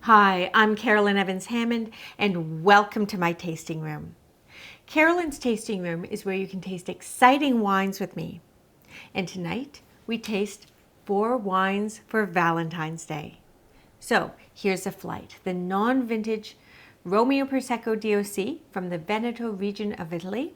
Hi, I'm Carolyn Evans-Hammond, and welcome to my tasting room. Carolyn's tasting room is where you can taste exciting wines with me. And tonight, we taste 4 wines for Valentine's Day. So, here's a flight. The non-vintage Romeo Prosecco DOC from the Veneto region of Italy.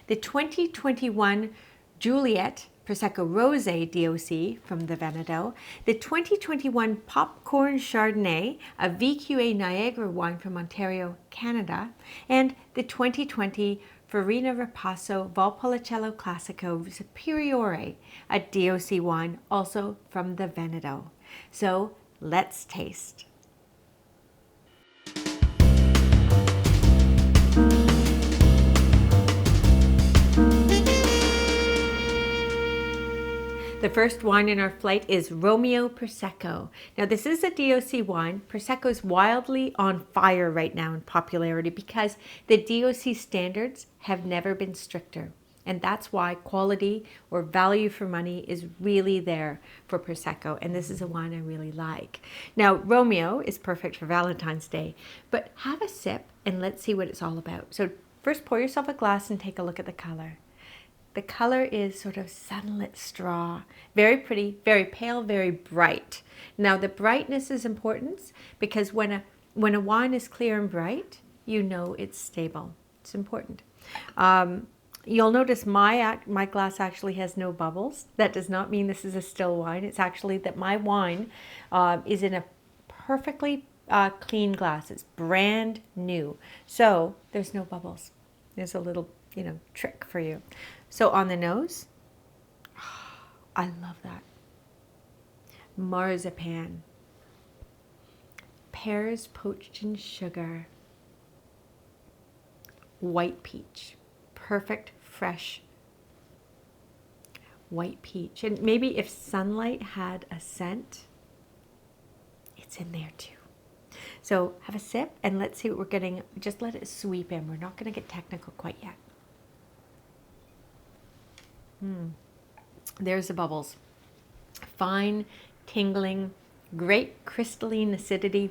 The 2021 Juliet Prosecco Rose DOC from the Veneto, the 2021 Popcorn Chardonnay, a VQA NIagara wine from Ontario, Canada, and the 2020 Farina Ripasso Valpolicella Classico Superiore, a DOC wine also from the Veneto. So let's taste. The first wine in our flight is Romeo Prosecco. Now this is a DOC wine. Prosecco is wildly on fire right now in popularity because the DOC standards have never been stricter. And that's why quality or value for money is really there for Prosecco. And this is a wine I really like. Now Romeo is perfect for Valentine's Day, but have a sip and let's see what it's all about. So first pour yourself a glass and take a look at the color. The color is sort of sunlit straw, very pretty, very pale, very bright. Now the brightness is important because when a wine is clear and bright, you know it's stable. It's important. You'll notice my glass actually has no bubbles. That does not mean this is a still wine. It's actually that my wine is in a perfectly clean glass. It's brand new. So there's no bubbles. There's a little, trick for you. So on the nose, I love that. Marzipan. Pears poached in sugar. White peach. Perfect, fresh white peach. And maybe if sunlight had a scent, it's in there too. So have a sip and let's see what we're getting. Just let it sweep in. We're not going to get technical quite yet. There's the bubbles. Fine, tingling, great crystalline acidity,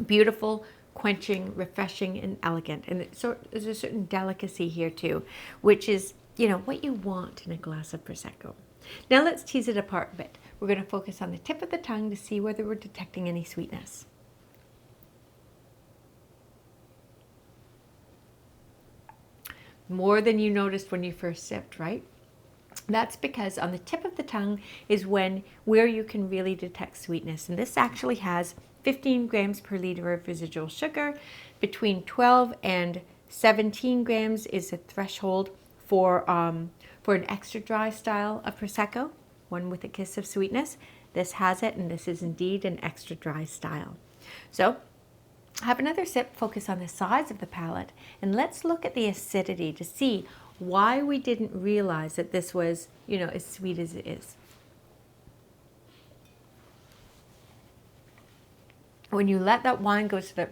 beautiful, quenching, refreshing, and elegant. And there's a certain delicacy here too, which is, what you want in a glass of Prosecco. Now let's tease it apart a bit. We're going to focus on the tip of the tongue to see whether we're detecting any sweetness. More than you noticed when you first sipped, right? That's because on the tip of the tongue is where you can really detect sweetness. And this actually has 15 grams per liter of residual sugar. Between 12 and 17 grams is a threshold for an extra dry style of Prosecco, one with a kiss of sweetness. This has it, and this is indeed an extra dry style. So have another sip, focus on the size of the palate, and let's look at the acidity to see why we didn't realize that this was, as sweet as it is. When you let that wine go to the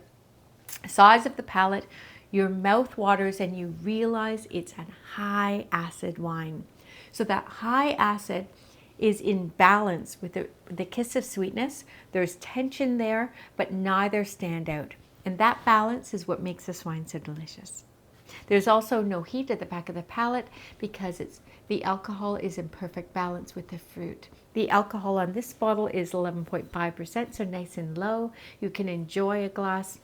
size of the palate, your mouth waters and you realize it's a high acid wine. So that high acid is in balance with the kiss of sweetness. There's tension there, but neither stand out. And that balance is what makes this wine so delicious. There's also no heat at the back of the palate because the alcohol is in perfect balance with the fruit. The alcohol on this bottle is 11.5%, so nice and low. You can enjoy a glass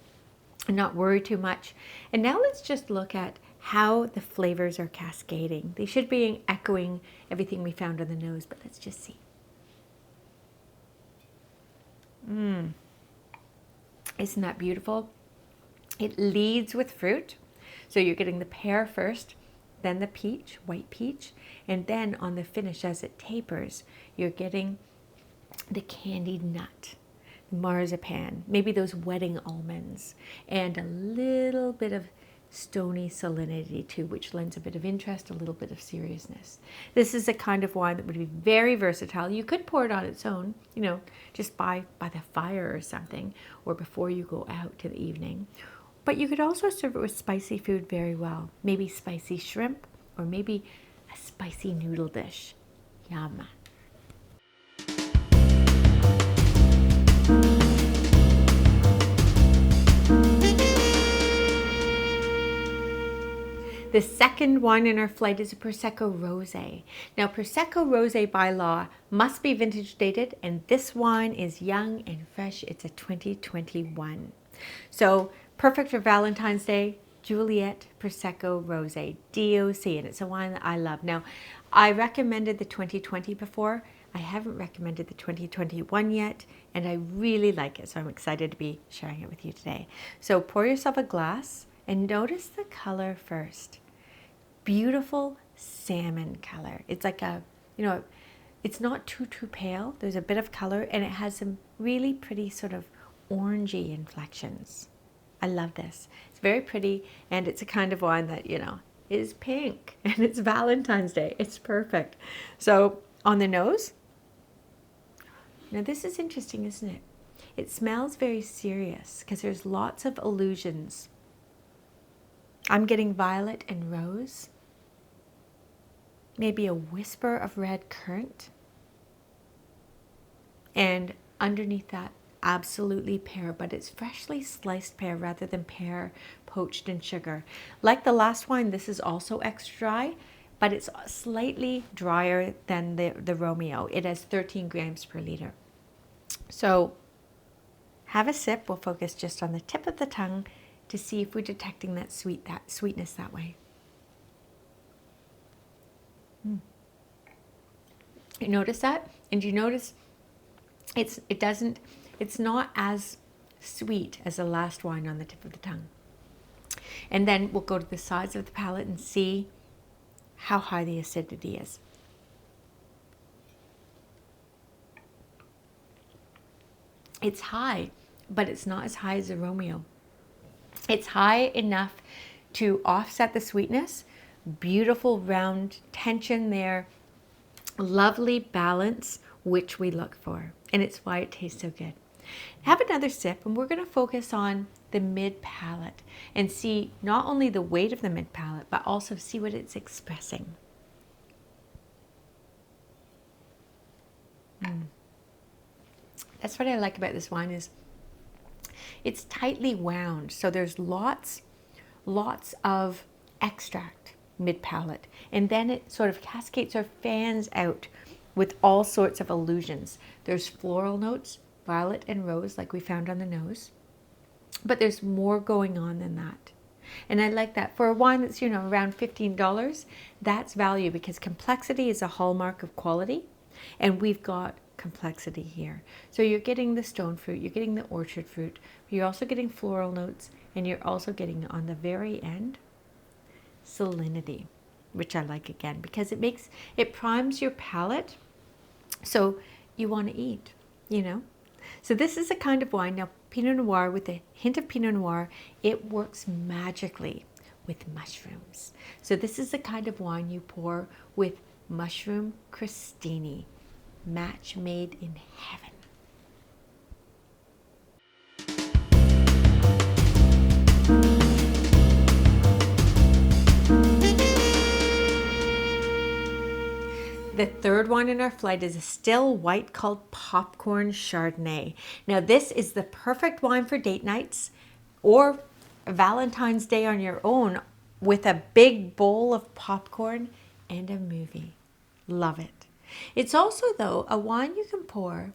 and not worry too much. And now let's just look at how the flavors are cascading. They should be echoing everything we found on the nose, but let's just see. Isn't that beautiful? It leads with fruit. So you're getting the pear first, then the peach, white peach, and then on the finish as it tapers, you're getting the candied nut, marzipan, maybe those wedding almonds, and a little bit of stony salinity too, which lends a bit of interest, a little bit of seriousness. This is a kind of wine that would be very versatile. You could pour it on its own, just by the fire or something, or before you go out to the evening. But you could also serve it with spicy food very well. Maybe spicy shrimp or maybe a spicy noodle dish. Yum. The second wine in our flight is a Prosecco Rose. Now, Prosecco Rose by law must be vintage dated, and this wine is young and fresh. It's a 2021. So perfect for Valentine's Day. Juliet Prosecco Rose DOC, and it's a wine that I love. Now, I recommended the 2020 before. I haven't recommended the 2021 yet, and I really like it, so I'm excited to be sharing it with you today. So pour yourself a glass and notice the color first. Beautiful salmon color. It's like a, it's not too pale. There's a bit of color, and it has some really pretty sort of orangey inflections. I love this. It's very pretty, and it's a kind of wine that, is pink, and it's Valentine's Day. It's perfect. So on the nose, now this is interesting, isn't it? It smells very serious because there's lots of illusions. I'm getting violet and rose, maybe a whisper of red currant, and underneath that, absolutely pear, but it's freshly sliced pear rather than pear poached in sugar. Like the last wine, this is also extra dry, but it's slightly drier than the Romeo. It has 13 grams per liter. So have a sip. We'll focus just on the tip of the tongue to see if we're detecting that sweetness that way. You notice that? And you notice it's not as sweet as the last wine on the tip of the tongue. And then we'll go to the sides of the palate and see how high the acidity is. It's high, but it's not as high as the Romeo. It's high enough to offset the sweetness. Beautiful round tension there. Lovely balance, which we look for. And it's why it tastes so good. Have another sip, and we're going to focus on the mid palate and see not only the weight of the mid palate, but also see what it's expressing. That's what I like about this wine is it's tightly wound. So there's lots of extract mid palate, and then it sort of cascades or fans out with all sorts of illusions. There's floral notes, violet and rose, like we found on the nose, but there's more going on than that. And I like that. For a wine that's, around $15, that's value because complexity is a hallmark of quality, and we've got complexity here. So you're getting the stone fruit, you're getting the orchard fruit, you're also getting floral notes, and you're also getting, on the very end, salinity, which I like again because it primes your palate so you want to eat, So this is a kind of wine. Now, Pinot Noir, with a hint of Pinot Noir, it works magically with mushrooms. So this is the kind of wine you pour with mushroom crostini, match made in heaven. The third wine in our flight is a still white called Popcorn Chardonnay. Now this is the perfect wine for date nights or Valentine's Day on your own with a big bowl of popcorn and a movie. Love it. It's also, though, a wine you can pour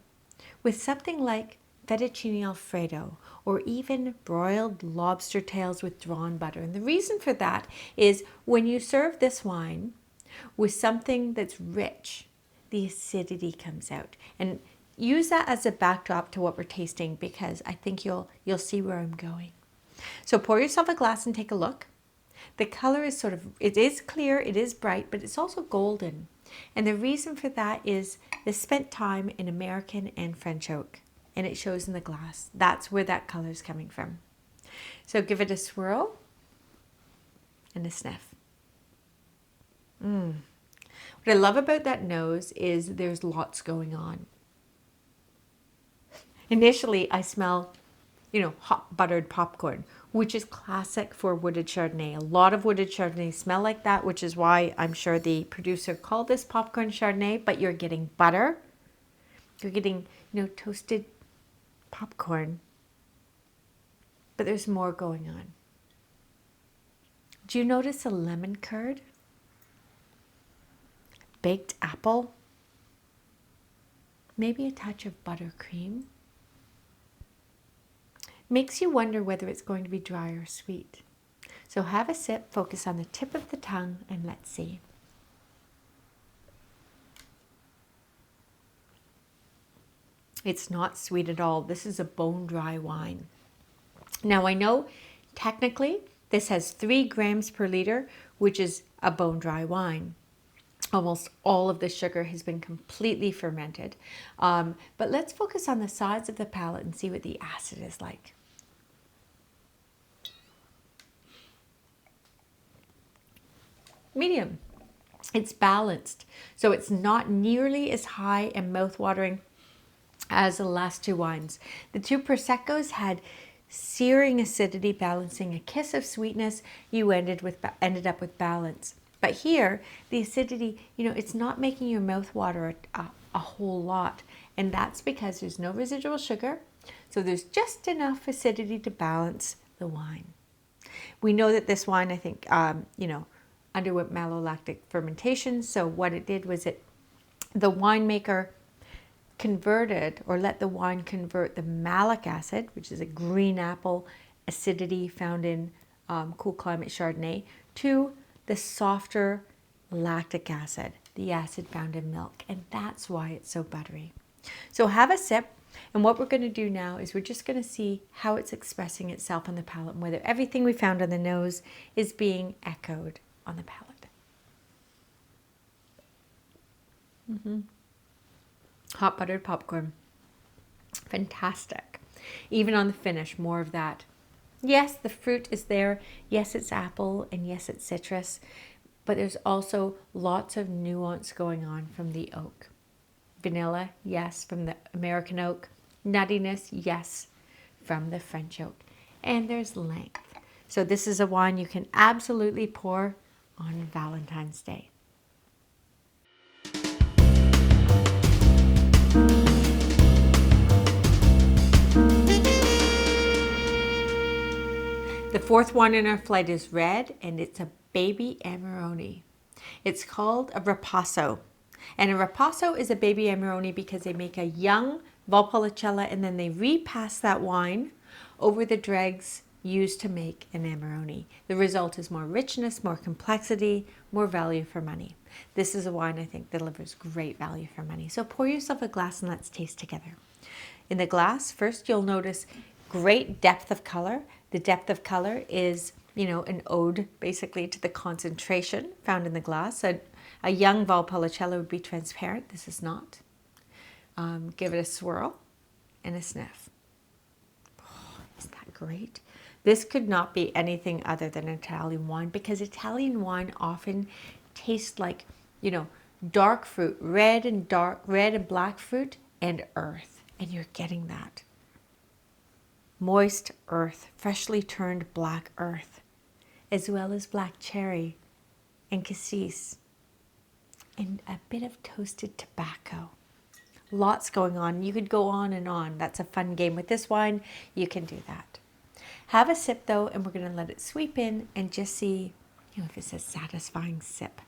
with something like fettuccine alfredo or even broiled lobster tails with drawn butter. And the reason for that is when you serve this wine with something that's rich, the acidity comes out. And use that as a backdrop to what we're tasting because I think you'll see where I'm going. So pour yourself a glass and take a look. The color is it is clear, it is bright, but it's also golden. And the reason for that is this spent time in American and French oak, and it shows in the glass. That's where that color is coming from. So give it a swirl and a sniff. What I love about that nose is there's lots going on. Initially, I smell, hot buttered popcorn, which is classic for wooded Chardonnay. A lot of wooded Chardonnay smell like that, which is why I'm sure the producer called this popcorn Chardonnay, but you're getting butter. You're getting, toasted popcorn. But there's more going on. Do you notice a lemon curd? Baked apple? Maybe a touch of buttercream? Makes you wonder whether it's going to be dry or sweet. So have a sip, focus on the tip of the tongue, and let's see. It's not sweet at all. This is a bone-dry wine. Now I know technically this has 3 grams per liter, which is a bone-dry wine. Almost all of the sugar has been completely fermented. But let's focus on the sides of the palate and see what the acid is like. Medium. It's balanced. So it's not nearly as high and mouth-watering as the last 2 wines. The 2 Proseccos had searing acidity balancing a kiss of sweetness. You ended up with balance. But here, the acidity, it's not making your mouth water a whole lot. And that's because there's no residual sugar. So there's just enough acidity to balance the wine. We know that this wine, I think, underwent malolactic fermentation. So what it did was the winemaker converted or let the wine convert the malic acid, which is a green apple acidity found in cool climate Chardonnay, to the softer lactic acid, the acid found in milk. And that's why it's so buttery. So have a sip. And what we're going to do now is we're just going to see how it's expressing itself on the palate and whether everything we found on the nose is being echoed on the palate. Hot buttered popcorn. Fantastic. Even on the finish, more of that. Yes, the fruit is there. Yes, it's apple, and yes, it's citrus. But there's also lots of nuance going on from the oak. Vanilla, yes, from the American oak. Nuttiness, yes, from the French oak. And there's length. So this is a wine you can absolutely pour on Valentine's Day. The 4th one in our flight is red, and it's a baby Amarone. It's called a Ripasso. And a Ripasso is a baby Amarone because they make a young Valpolicella and then they repass that wine over the dregs used to make an Amarone. The result is more richness, more complexity, more value for money. This is a wine I think delivers great value for money. So pour yourself a glass and let's taste together. In the glass, first you'll notice great depth of color. The depth of color is, an ode basically to the concentration found in the glass. A young Valpolicella would be transparent. This is not. Give it a swirl and a sniff. Oh, isn't that great? This could not be anything other than Italian wine because Italian wine often tastes like, dark fruit, red and black fruit and earth. And you're getting that. Moist earth, freshly turned black earth, as well as black cherry and cassis, and a bit of toasted tobacco. Lots going on. You could go on and on. That's a fun game. With this wine, you can do that. Have a sip though, and we're going to let it sweep in and just see, if it's a satisfying sip.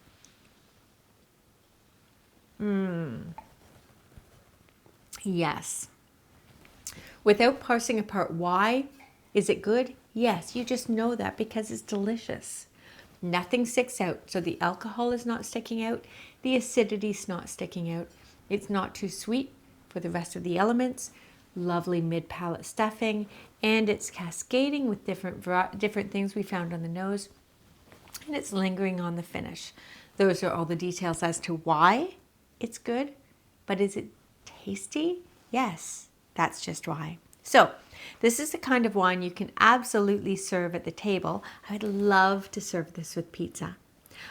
Yes. Without parsing apart why, is it good? Yes, you just know that because it's delicious. Nothing sticks out. So the alcohol is not sticking out. The acidity is not sticking out. It's not too sweet for the rest of the elements. Lovely mid-palate stuffing. And it's cascading with different things we found on the nose. And it's lingering on the finish. Those are all the details as to why it's good. But is it tasty? Yes. That's just why. So this is the kind of wine you can absolutely serve at the table. I would love to serve this with pizza.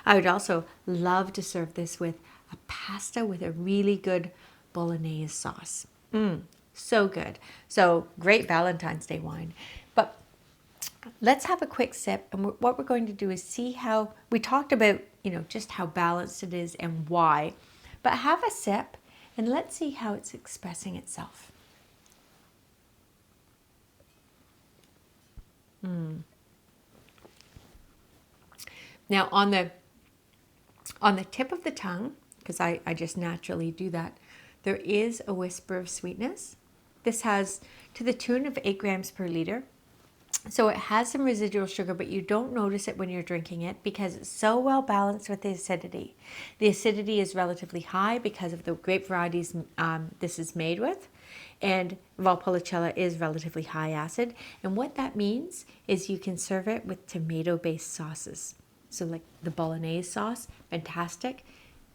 I would also love to serve this with a pasta with a really good bolognese sauce. So good. So great Valentine's Day wine. But let's have a quick sip. And what we're going to do is see how, we talked about, just how balanced it is and why. But have a sip and let's see how it's expressing itself. Now on the tip of the tongue, because I just naturally do that, there is a whisper of sweetness. This has to the tune of 8 grams per liter. So it has some residual sugar, but you don't notice it when you're drinking it because it's so well balanced with the acidity. The acidity is relatively high because of the grape varieties this is made with. And Valpolicella is relatively high acid. And what that means is you can serve it with tomato-based sauces. So like the bolognese sauce, fantastic.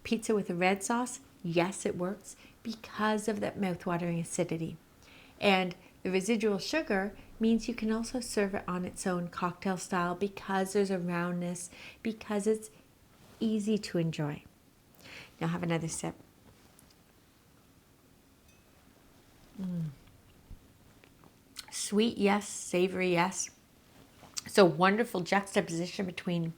Pizza with a red sauce, yes, it works because of that mouth-watering acidity. And the residual sugar means you can also serve it on its own cocktail style because there's a roundness, because it's easy to enjoy. Now have another sip. Sweet, yes. Savory, yes. So wonderful juxtaposition between,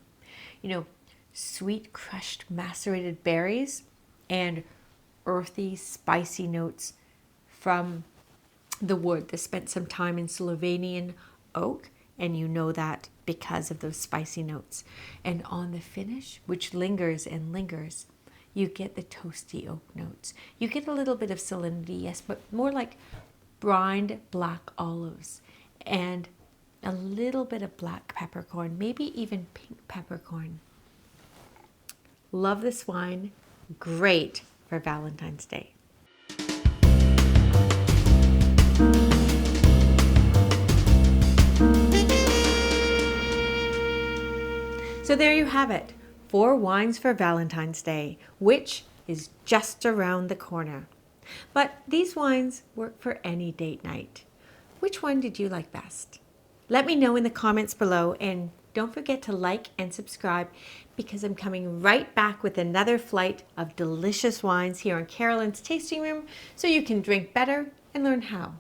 sweet crushed macerated berries and earthy, spicy notes from the wood that spent some time in Slovenian oak, and you know that because of those spicy notes. And on the finish, which lingers and lingers, you get the toasty oak notes. You get a little bit of salinity, yes, but more like brined black olives and a little bit of black peppercorn, maybe even pink peppercorn. Love this wine. Great for Valentine's Day. So there you have it, 4 wines for Valentine's Day, which is just around the corner. But these wines work for any date night. Which one did you like best? Let me know in the comments below, and don't forget to like and subscribe because I'm coming right back with another flight of delicious wines here in Carolyn's tasting room so you can drink better and learn how.